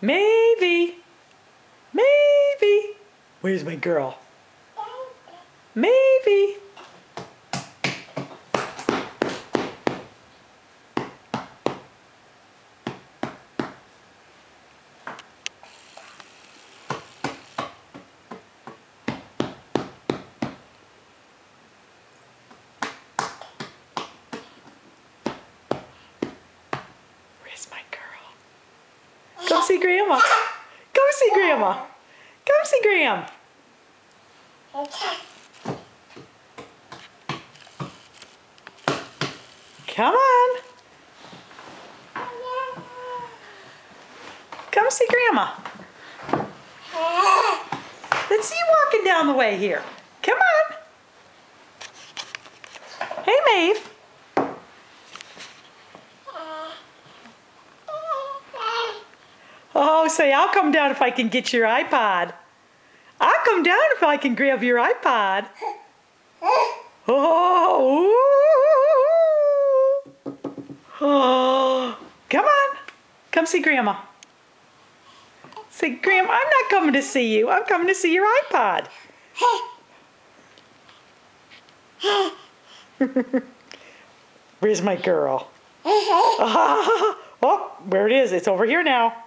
Maybe. Maybe. Where's my girl? Maybe. Where's my girl? Come see Grandma. Come see Grandma. Come see Graham. Come on. Come see Grandma. Let's see you walking down the way here. Come on. Hey, Maeve. Oh, say, I'll come down if I can get your iPod. I'll come down if I can grab your iPod. Oh, oh. Come on. Come see Grandma. Say, Grandma, I'm not coming to see you. I'm coming to see your iPod. Where's my girl? Oh, where it is. It's over here now.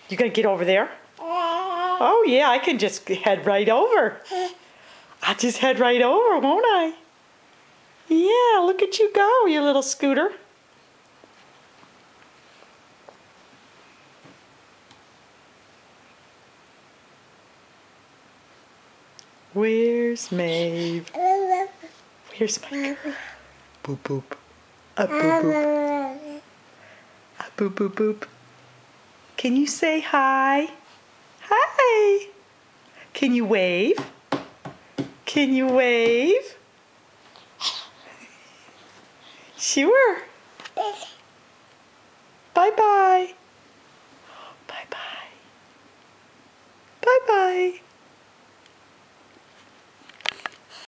You gonna get over there? Oh yeah, I can just head right over. I'll just head right over, won't I? Yeah, look at you go, you little scooter. Where's Maeve? Where's my girl? Boop boop. Up boop boop. Up boop boop boop. Can you say hi? Hi. Can you wave? Can you wave? Sure. Bye-bye. Bye-bye. Bye-bye.